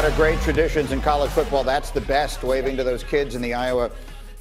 lot of great traditions in college football. That's the best, waving to those kids in the Iowa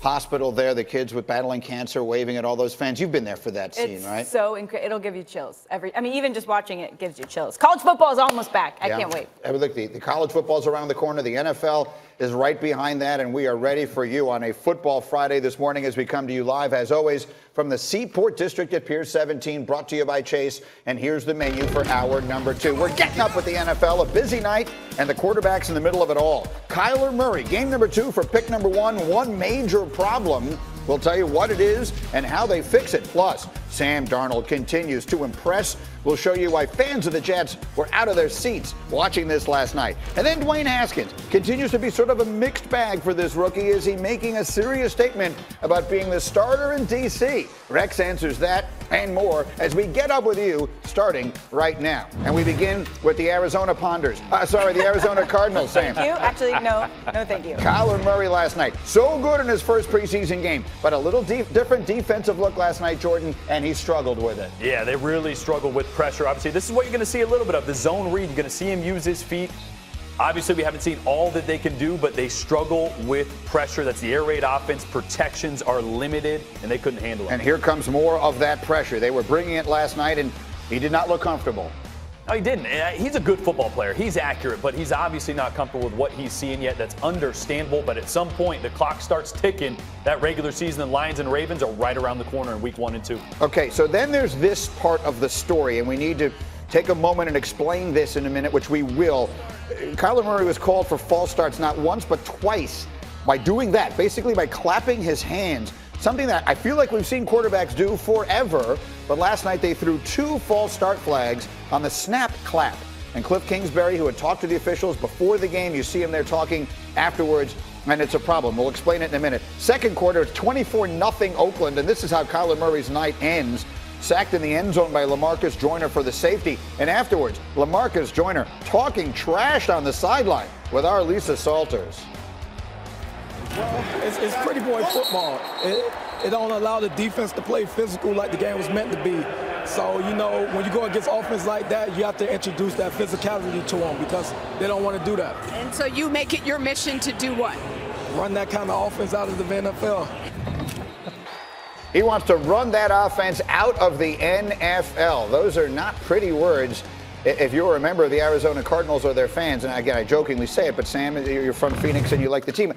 hospital there, the kids with battling cancer, waving at all those fans. You've been there for that scene, right? It's so incredible. It'll give you chills. Even just watching it gives you chills. College football is almost back. I can't wait. Look, the college football's around the corner. The NFL is right behind that, and we are ready for you on a Football Friday this morning as we come to you live, as always, from the Seaport District at Pier 17, brought to you by Chase. And here's the menu for hour number 2. We're getting up with the NFL, a busy night, and the quarterback's in the middle of it all. Kyler Murray, game number 2 for pick number 1. One major problem. We'll tell you what it is and how they fix it. Plus, Sam Darnold continues to impress. We'll show you why fans of the Jets were out of their seats watching this last night. And then Dwayne Haskins continues to be sort of a mixed bag for this rookie. Is he making a serious statement about being the starter in D.C.? Rex answers that and more as we get up with you starting right now. And we begin with the Arizona the Arizona Cardinals, Sam. Thank you. Actually, no, thank you. Kyler Murray last night, so good in his first preseason game, but a little different defensive look last night, Jordan, and he struggled with it. Yeah, they really struggled with pressure. Obviously, this is what you're going to see a little bit of, the zone read. You're going to see him use his feet. Obviously, we haven't seen all that they can do, but they struggle with pressure. That's the air raid offense. Protections are limited, and they couldn't handle it. And here comes more of that pressure. They were bringing it last night, and he did not look comfortable. No, he didn't. He's a good football player. He's accurate, but he's obviously not comfortable with what he's seeing yet. That's understandable, but at some point, the clock starts ticking. That regular season, the Lions and Ravens are right around the corner in week 1 and 2. Okay, so then there's this part of the story, and we need to take a moment and explain this in a minute, which we will. Kyler Murray was called for false starts not once but twice. By doing that, basically by clapping his hands, something that I feel like we've seen quarterbacks do forever, but last night they threw 2 false start flags on the snap clap. And Cliff Kingsbury, who had talked to the officials before the game, you see him there talking afterwards, and it's a problem. We'll explain it in a minute. Second quarter, it's 24-0 Oakland, and this is how Kyler Murray's night ends. Sacked in the end zone by LaMarcus Joyner for the safety. And afterwards, LaMarcus Joyner talking trash on the sideline with our Lisa Salters. Well, it's pretty boy football. It don't allow the defense to play physical like the game was meant to be. So, when you go against offense like that, you have to introduce that physicality to them because they don't want to do that. And so you make it your mission to do what? Run that kind of offense out of the NFL. He wants to run that offense out of the NFL. Those are not pretty words if you're a member of the Arizona Cardinals or their fans. And again, I jokingly say it, but Sam, you're from Phoenix and you like the team.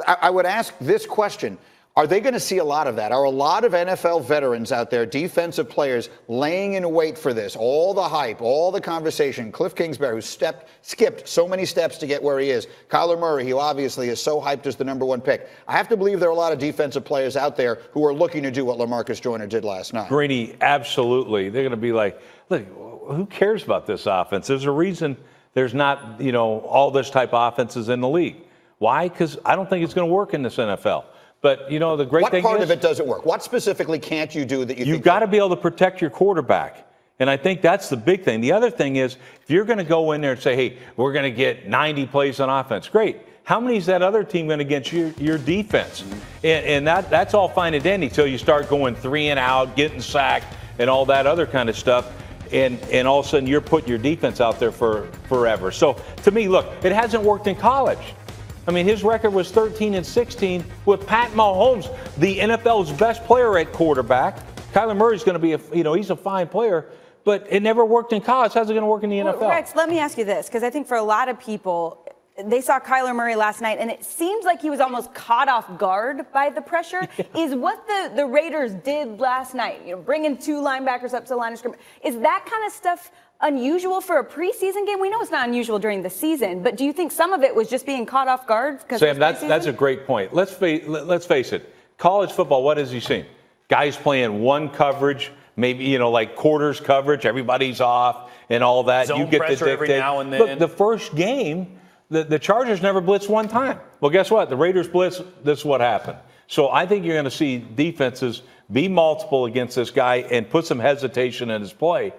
I would ask this question. Are they going to see a lot of that? Are a lot of NFL veterans out there, defensive players, laying in wait for this? All the hype, all the conversation. Cliff Kingsbury, who skipped so many steps to get where he is. Kyler Murray, who obviously is so hyped as the number 1 pick. I have to believe there are a lot of defensive players out there who are looking to do what LaMarcus Joyner did last night. Greeny, absolutely. They're going to be like, look, who cares about this offense? There's a reason there's not, all this type of offenses in the league. Why? Because I don't think it's going to work in this NFL. But, the great thing is... What part of it doesn't work? What specifically can't you do that you think... You've got to be able to protect your quarterback. And I think that's the big thing. The other thing is, if you're going to go in there and say, hey, we're going to get 90 plays on offense, great. How many is that other team going to get your defense? And that's all fine and dandy until you start going 3 and out, getting sacked, and all that other kind of stuff. And all of a sudden, you're putting your defense out there for forever. So, to me, look, it hasn't worked in college. I mean, his record was 13-16 with Pat Mahomes, the NFL's best player at quarterback. Kyler Murray's going to be he's a fine player, but it never worked in college. How's it going to work in the NFL? Rex, let me ask you this, because I think for a lot of people, they saw Kyler Murray last night, and it seems like he was almost caught off guard by the pressure. Yeah. Is what the Raiders did last night, bringing 2 linebackers up to the line of scrimmage, is that kind of stuff unusual for a preseason game? We know it's not unusual during the season, but do you think some of it was just being caught off guard? Sam, that's a great point. Let's face it. College football, what has he seen? Guys playing one coverage, maybe, like quarters coverage, everybody's off and all that. Zone you get pressure the every now and then. Look, the first game, the Chargers never blitzed one time. Well, guess what? The Raiders blitzed. This is what happened. So I think you're going to see defenses be multiple against this guy and put some hesitation in his play.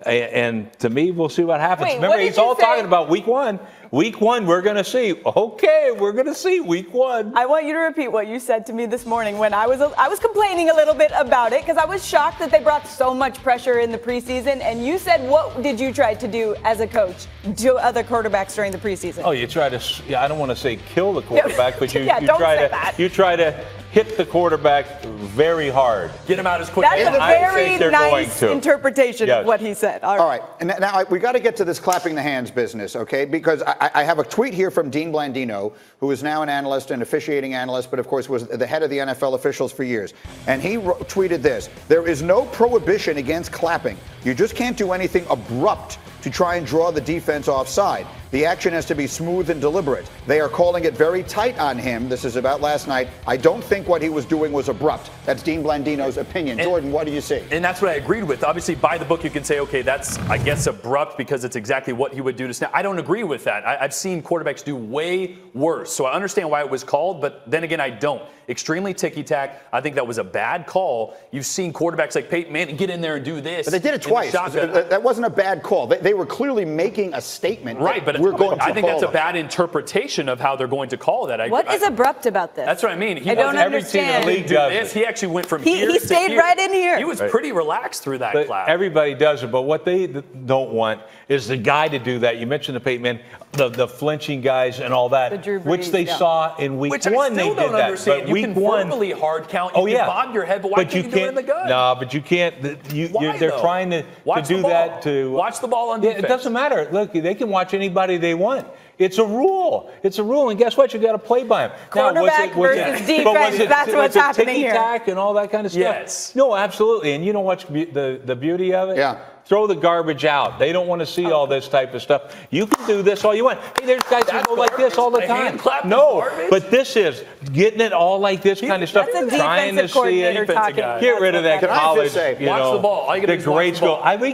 And to me, we'll see what happens. Wait, Remember, what he's all say? talking about week 1. Week 1, we're going to see. Okay, we're going to see week 1. I want you to repeat what you said to me this morning when I was complaining a little bit about it because I was shocked that they brought so much pressure in the preseason. And you said, what did you try to do as a coach to other quarterbacks during the preseason? Oh, you try to, I don't want to say kill the quarterback, but you try to hit the quarterback very hard. Get him out as quick That's as a very nice interpretation of what he said. All right. And now we got to get to this clapping the hands business, okay? Because I have a tweet here from Dean Blandino, who is now an analyst, an officiating analyst, but of course was the head of the NFL officials for years. And he tweeted this: there is no prohibition against clapping. You just can't do anything abrupt to try and draw the defense offside. The action has to be smooth and deliberate. They are calling it very tight on him. This is about last night. I don't think what he was doing was abrupt. That's Dean Blandino's opinion. Jordan, what do you see? And that's what I agreed with. Obviously, by the book, you can say, okay, that's, I guess, abrupt because it's exactly what he would do to snap. I don't agree with that. I've seen quarterbacks do way worse. So I understand why it was called, but then again, I don't. Extremely ticky-tack. I think that was a bad call. You've seen quarterbacks like Peyton Manning get in there and do this. But they did it twice. That wasn't a bad call. They were clearly making a statement. Right, but I think that's a bad interpretation of how they're going to call that. What is abrupt about this? That's what I mean. I don't understand. Every team in the league does this. He actually went from here to here. He stayed right in here. He was pretty relaxed through that clap. Everybody does it, but what they don't want is the guy to do that. You mentioned the Peyton Manning, the flinching guys and all that, which they saw in week 1. They did that. Understand. But you week can 1, verbally hard count. You can bob your head, but why can't you do it in the gun? No, but you can't. They're trying to do that to watch the ball on defense. It doesn't matter. Look, they can watch anybody they want. It's a rule. It's a rule, and guess what? You got to play by them. Quarterback versus defense. That's what's happening here. Ticky-tack and all that kind of stuff. Yes. No, absolutely. And you know what's the beauty of it? Yeah. Throw the garbage out. They don't want to see all this type of stuff. You can do this all you want. Hey, there's guys that go like this all the time. No, but this is getting it all like this kind of stuff. Trying to see it. Get rid of that college. Watch the ball. All you the grade school. We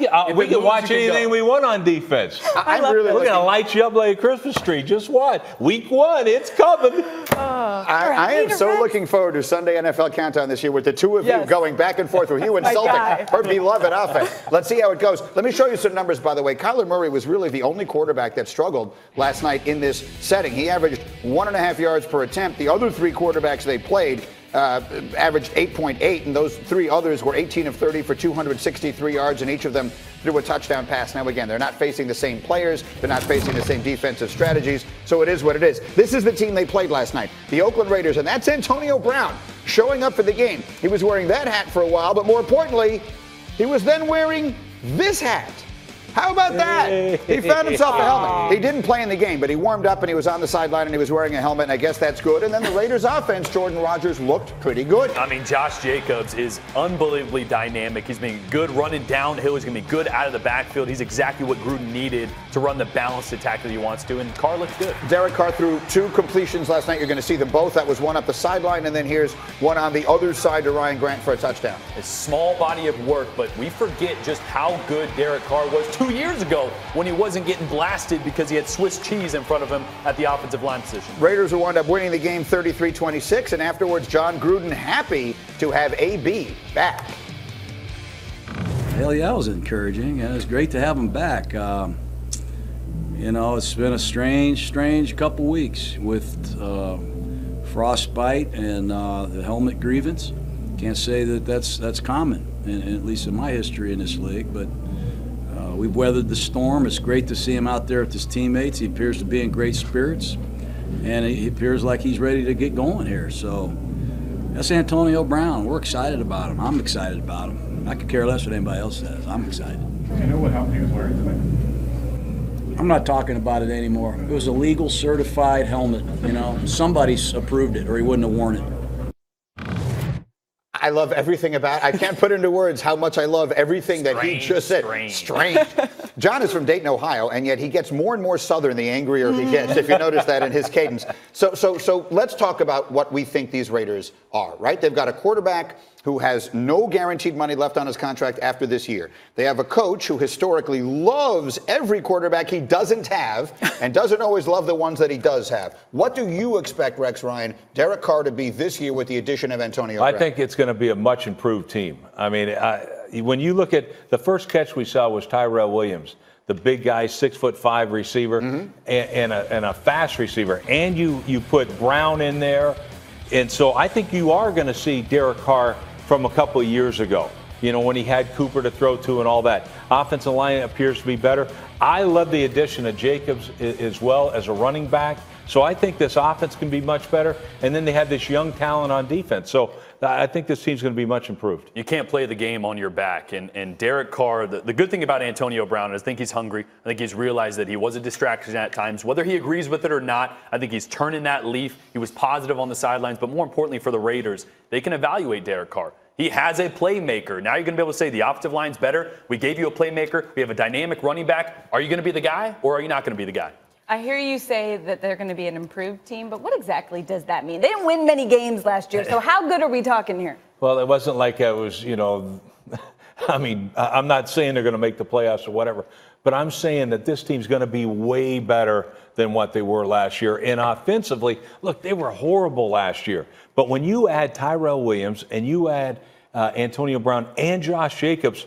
can watch anything we want on defense. We're going to light you up like a Christmas tree. Just watch. Week 1, it's coming. I am so looking forward to Sunday NFL Countdown this year with the two of you going back and forth with you insulting her beloved offense. Let's see how it goes. Let me show you some numbers, by the way. Kyler Murray was really the only quarterback that struggled last night in this setting. He averaged 1.5 yards per attempt. The other 3 quarterbacks they played averaged 8.8, and those 3 others were 18 of 30 for 263 yards, and each of them threw a touchdown pass. Now, again, they're not facing the same players. They're not facing the same defensive strategies, so it is what it is. This is the team they played last night, the Oakland Raiders, and that's Antonio Brown showing up for the game. He was wearing that hat for a while, but more importantly, he was then wearing this hat. How about that? He found himself a helmet. He didn't play in the game, but he warmed up and he was on the sideline and he was wearing a helmet, and I guess that's good. And then the Raiders offense, Jordan Rodgers looked pretty good. I mean, Josh Jacobs is unbelievably dynamic. He's been good running downhill. He's going to be good out of the backfield. He's exactly what Gruden needed to run the balanced attack that he wants to, and Carr looks good. Derek Carr threw 2 completions last night. You're going to see them both. That was one up the sideline, and then here's one on the other side to Ryan Grant for a touchdown. A small body of work, but we forget just how good Derek Carr was 2 years ago when he wasn't getting blasted because he had Swiss cheese in front of him at the offensive line position. Raiders will wind up winning the game 33-26, and afterwards, John Gruden happy to have AB back. Hell yeah, that was encouraging. It was great to have him back. You know, it's been a strange couple weeks with frostbite and the helmet grievance. Can't say that that's common, at least in my history in this league, but we've weathered the storm. It's great to see him out there with his teammates. He appears to be in great spirits, and he appears like he's ready to get going here. So that's Antonio Brown. We're excited about him. I'm excited about him. I could care less what anybody else says. I'm excited. Do you know what helmet he was wearing today? I'm not talking about it anymore. It was a legal certified helmet. You know, somebody's approved it, or he wouldn't have worn it. I love everything about it. I can't put into words how much I love everything that he just said. Strange. John is from Dayton, Ohio, and yet he gets more and more southern the angrier he gets, if you notice that in his cadence. So let's talk about what we think these Raiders are, right? They've got a quarterback who has no guaranteed money left on his contract after this year. They have a coach who historically loves every quarterback he doesn't have and doesn't always love the ones that he does have. What do you expect, Rex Ryan, Derek Carr to be this year with the addition of Antonio Brown? I think it's going to be a much improved team. I mean, when you look at the first catch we saw was Tyrell Williams. the big guy, 6'5" receiver, and a fast receiver, and you put Brown in there, and so I think you are going to see Derek Carr from a couple of years ago. When he had Cooper to throw to and all that. Offensive line appears to be better. I love the addition of Jacobs as well as a running back. So I think this offense can be much better. And then they have this young talent on defense. So I think this team's going to be much improved. You can't play the game on your back. And Derek Carr, the good thing about Antonio Brown is I think he's hungry. I think he's realized that he was a distraction at times. Whether he agrees with it or not, I think he's turning that leaf. He was positive on the sidelines. But more importantly for the Raiders, they can evaluate Derek Carr. He has a playmaker. Now you're going to be able to say the offensive line's better. We gave you a playmaker. We have a dynamic running back. Are you going to be the guy or are you not going to be the guy? I hear you say that they're going to be an improved team, but what exactly does that mean? They didn't win many games last year, so how good are we talking here? Well, it wasn't like it was, I mean, I'm not saying they're going to make the playoffs or whatever, but I'm saying that this team's going to be way better than what they were last year. And offensively, look, they were horrible last year. But when you add Tyrell Williams and you add Antonio Brown and Josh Jacobs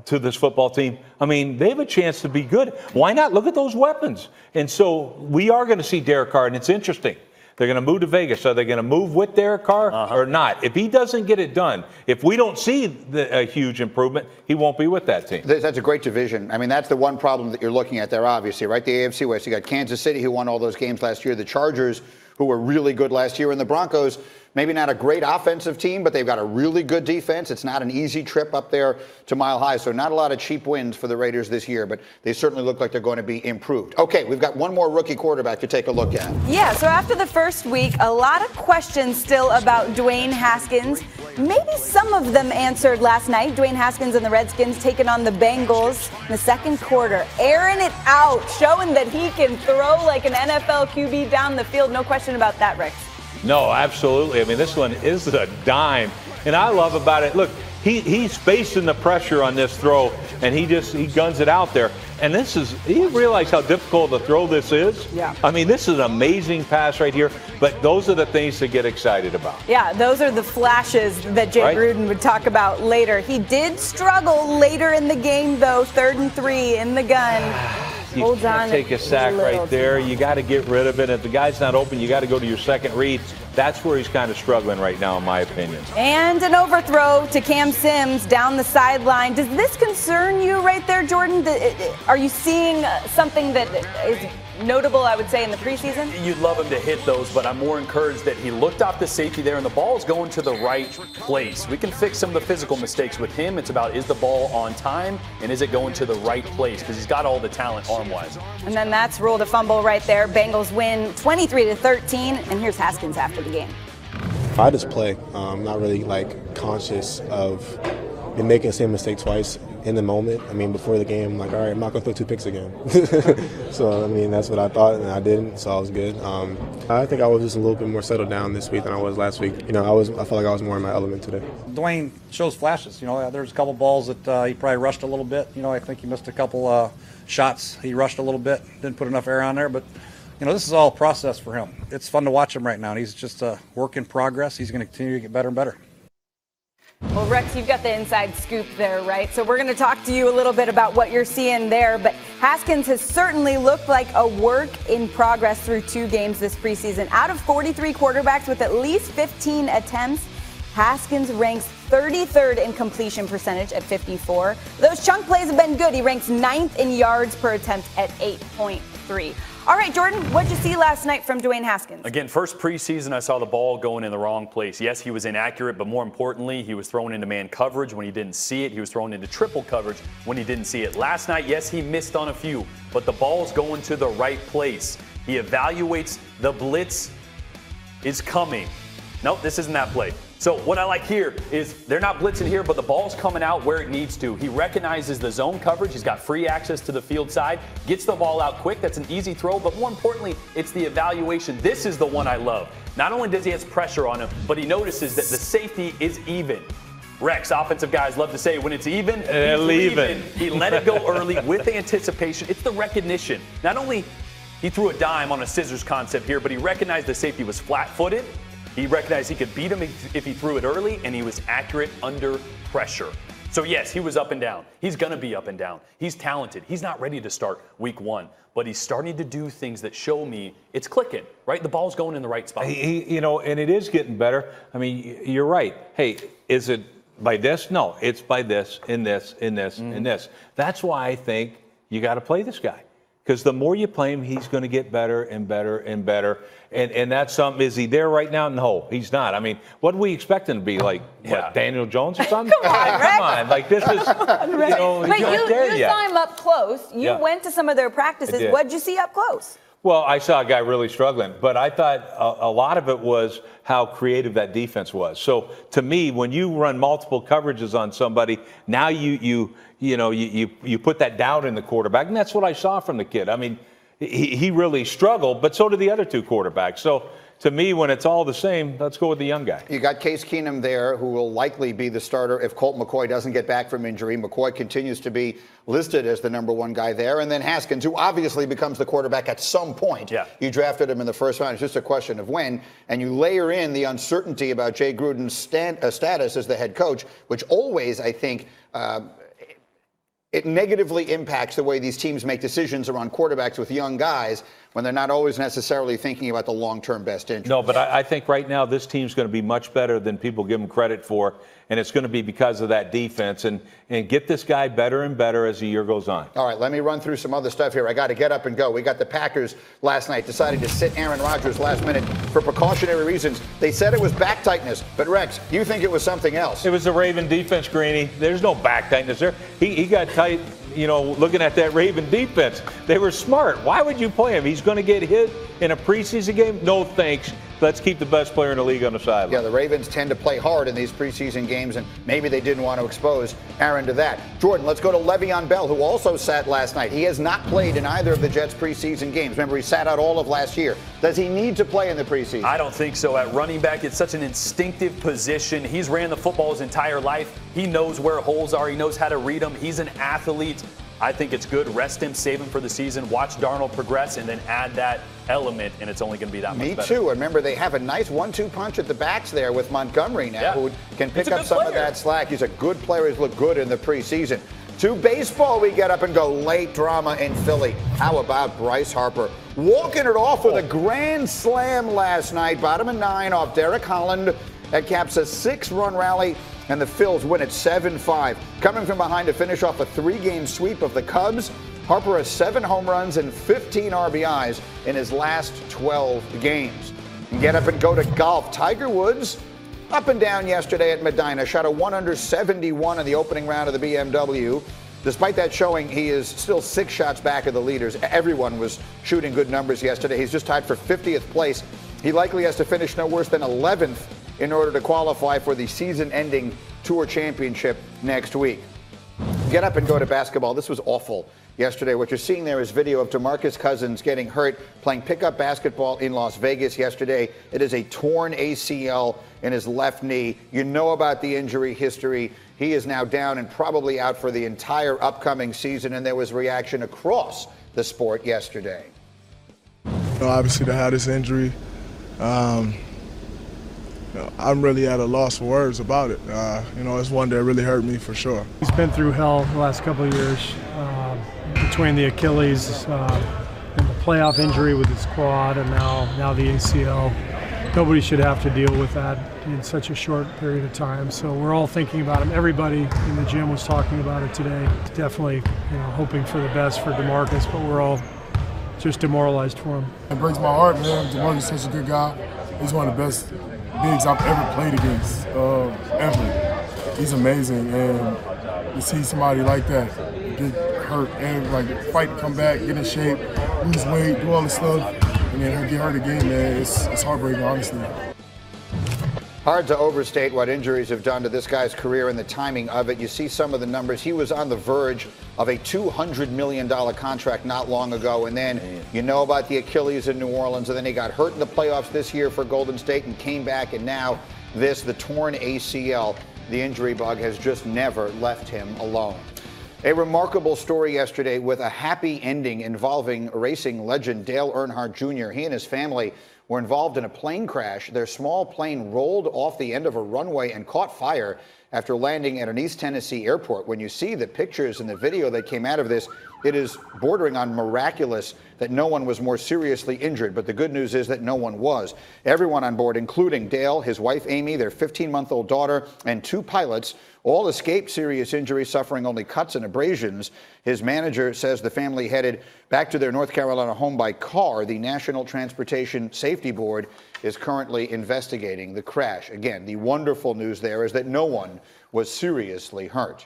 to this football team, I mean, they have a chance to be good. Why not? Look at those weapons. And so we are going to see Derek Carr, and it's interesting. They're going to move to Vegas. Are they going to move with Derek Carr or not? If he doesn't get it done, if we don't see a huge improvement, he won't be with that team. That's a great division. I mean, that's the one problem that you're looking at there, obviously, right? The AFC West. You got Kansas City, who won all those games last year. The Chargers, who were really good last year. And the Broncos, maybe not a great offensive team, but they've got a really good defense. It's not an easy trip up there to Mile High. So not a lot of cheap wins for the Raiders this year, but they certainly look like they're going to be improved. Okay, we've got one more rookie quarterback to take a look at. Yeah, so after the first week, a lot of questions still about Dwayne Haskins. Maybe some of them answered last night. Dwayne Haskins and the Redskins taking on the Bengals in the second quarter, airing it out, showing that he can throw like an NFL QB down the field. No question about that, Rex. No, absolutely. I mean, this one is a dime. And I love about it, look, he's facing the pressure on this throw, and he guns it out there. And you realize how difficult a throw this is? Yeah. I mean, this is an amazing pass right here, but those are the things to get excited about. Yeah, those are the flashes that Jay Gruden would talk about later. He did struggle later in the game, though, 3rd and 3 in the gun. You Holds can't on take a sack right there. You got to get rid of it. If the guy's not open, you got to go to your second read. That's where he's kind of struggling right now, in my opinion. And an overthrow to Cam Sims down the sideline. Does this concern you right there, Jordan? Are you seeing something that is notable, I would say, in the preseason? You'd love him to hit those, but I'm more encouraged that he looked off the safety there and the ball is going to the right place. We can fix some of the physical mistakes with him. It's about, is the ball on time and is it going to the right place? Because he's got all the talent arm-wise. And then that's ruled a fumble right there. Bengals win 23-13. And here's Haskins after the game. I just play. I'm not really conscious of making the same mistake twice in the moment. I mean, before the game, I'm like, all right, I'm not going to throw 2 picks again. So, I mean, that's what I thought, and I didn't, so I was good. I think I was just a little bit more settled down this week than I was last week. I felt like I was more in my element today. Dwayne shows flashes. There's a couple balls that he probably rushed a little bit. I think he missed a couple shots. He rushed a little bit, didn't put enough air on there, but this is all a process for him. It's fun to watch him right now. He's just a work in progress. He's going to continue to get better and better. Well, Rex, you've got the inside scoop there, right? So we're going to talk to you a little bit about what you're seeing there. But Haskins has certainly looked like a work in progress through 2 games this preseason. Out of 43 quarterbacks with at least 15 attempts, Haskins ranks 33rd in completion percentage at 54. Those chunk plays have been good. He ranks 9th in yards per attempt at 8.3. All right, Jordan, what'd you see last night from Dwayne Haskins? Again, first preseason, I saw the ball going in the wrong place. Yes, he was inaccurate, but more importantly, he was thrown into man coverage when he didn't see it. He was thrown into triple coverage when he didn't see it. Last night, yes, he missed on a few, but the ball's going to the right place. He evaluates the blitz is coming. Nope, this isn't that play. So what I like here is they're not blitzing here, but the ball's coming out where it needs to. He recognizes the zone coverage. He's got free access to the field side, gets the ball out quick. That's an easy throw, but more importantly, it's the evaluation. This is the one I love. Not only does he have pressure on him, but he notices that the safety is even. Rex, offensive guys love to say when it's even, he's leaving. He let it go early with anticipation. It's the recognition. Not only he threw a dime on a scissors concept here, but he recognized the safety was flat-footed. He recognized he could beat him if he threw it early, and he was accurate under pressure. So, yes, he was up and down. He's going to be up and down. He's talented. He's not ready to start week 1, but he's starting to do things that show me it's clicking, right? The ball's going in the right spot. And it is getting better. I mean, you're right. Hey, is it by this? No, it's by this, and this, and this, and this. That's why I think you got to play this guy. Because the more you play him, he's going to get better and better and better. And that's something. Is he there right now? No, he's not. I mean, what do we expect him to be like? What, Daniel Jones or something? Come on, Rex. Come on. Like, this is, But he's not there you yet. saw him up close. You went to some of their practices. did. What did you see up close? Well, I saw a guy really struggling, but I thought a lot of it was how creative that defense was. So to me, when you run multiple coverages on somebody, now you put that doubt in the quarterback, and that's what I saw from the kid. I mean, he really struggled, but so did the other two quarterbacks. So to me, when it's all the same, let's go with the young guy. You got Case Keenum there, who will likely be the starter if Colt McCoy doesn't get back from injury. McCoy continues to be listed as the #1 guy there. And then Haskins, who obviously becomes the quarterback at some point. Yeah. You drafted him in the first round. It's just a question of when. And you layer in the uncertainty about Jay Gruden's status as the head coach, which always, I think, it negatively impacts the way these teams make decisions around quarterbacks with young guys when they're not always necessarily thinking about the long-term best interest. No, but I think right now this team's going to be much better than people give them credit for, and it's going to be because of that defense. And get this guy better and better as the year goes on. All right, let me run through some other stuff here. I got to get up and go. We got the Packers last night deciding to sit Aaron Rodgers last minute for precautionary reasons. They said it was back tightness, but Rex, you think it was something else. It was the Raven defense, Greeny. There's no back tightness there. He got tight, looking at that Raven defense. They were smart. Why would you play him? He's going to get hit in a preseason game? No thanks. Let's keep the best player in the league on the sideline. Yeah, the Ravens tend to play hard in these preseason games, and maybe they didn't want to expose Aaron to that. Jordan, let's go to Le'Veon Bell, who also sat last night. He has not played in either of the Jets' preseason games. Remember, he sat out all of last year. Does he need to play in the preseason? I don't think so. At running back, it's such an instinctive position. He's ran the football his entire life. He knows where holes are. He knows how to read them. He's an athlete. I think it's good. Rest him, save him for the season, watch Darnold progress, and then add that element, and it's only going to be that much better. Me too. And remember, they have a nice 1-2 punch at the backs there with Montgomery now, who can pick up some of that slack. He's a good player. He's looked good in the preseason. To baseball, we get up and go. Late drama in Philly. How about Bryce Harper walking it off with a grand slam last night, bottom of 9 off Derek Holland. That caps a 6-run rally, and the Phils win at 7-5. Coming from behind to finish off a 3-game sweep of the Cubs, Harper has 7 home runs and 15 RBIs in his last 12 games. And get up and go to golf. Tiger Woods up and down yesterday at Medina, shot a 171 in the opening round of the BMW. Despite that showing, he is still 6 shots back of the leaders. Everyone was shooting good numbers yesterday. He's just tied for 50th place. He likely has to finish no worse than 11th in order to qualify for the season-ending Tour Championship next week. Get up and go to basketball. This was awful yesterday. What you're seeing there is video of DeMarcus Cousins getting hurt playing pickup basketball in Las Vegas yesterday. It is a torn ACL in his left knee. You know about the injury history. He is now down and probably out for the entire upcoming season, and there was reaction across the sport yesterday. Obviously, to have this injury, I'm really at a loss for words about it. It's one that really hurt me for sure. He's been through hell the last couple of years between the Achilles and the playoff injury with his quad and now the ACL. Nobody should have to deal with that in such a short period of time. So we're all thinking about him. Everybody in the gym was talking about it today. Definitely hoping for the best for DeMarcus, but we're all just demoralized for him. It breaks my heart, man. DeMarcus is such a good guy. He's one of the best bigs I've ever played against, ever. He's amazing, and to see somebody like that get hurt and fight, come back, get in shape, lose weight, do all this stuff, and then get hurt again, man, it's heartbreaking, honestly. Hard to overstate what injuries have done to this guy's career and the timing of it. You see some of the numbers. He was on the verge of a $200 million contract not long ago, and then you know about the Achilles in New Orleans, and then he got hurt in the playoffs this year for Golden State and came back, and now the torn ACL. The injury bug has just never left him alone. A remarkable story yesterday with a happy ending involving racing legend Dale Earnhardt Jr. He and his family were involved in a plane crash. Their small plane rolled off the end of a runway and caught fire after landing at an East Tennessee airport. When you see the pictures and the video that came out of this, it is bordering on miraculous that no one was more seriously injured. But the good news is that no one was. Everyone on board, including Dale, his wife Amy, their 15-month-old daughter, and 2 pilots, all escaped serious injuries, suffering only cuts and abrasions. His manager says the family headed back to their North Carolina home by car. The National Transportation Safety Board is currently investigating the crash. Again, the wonderful news there is that no one was seriously hurt.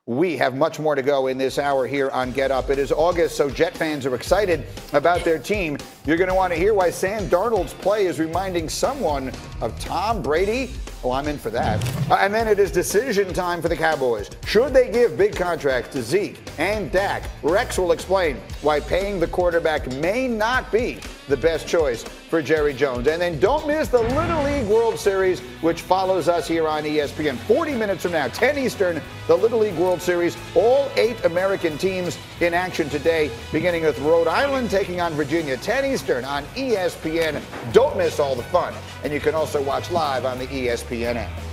We have much more to go in this hour here on Get Up. It is August, so Jet fans are excited about their team. You're going to want to hear why Sam Darnold's play is reminding someone of Tom Brady. Oh, I'm in for that. And then it is decision time for the Cowboys. Should they give big contracts to Zeke and Dak? Rex will explain why paying the quarterback may not be the best choice for Jerry Jones. And then don't miss the Little League World Series, which follows us here on ESPN. 40 minutes from now, 10 Eastern, the Little League World Series. All 8 American teams in action today, beginning with Rhode Island taking on Virginia. 10 Eastern on ESPN. Don't miss all the fun. And you can also watch live on the ESPN app.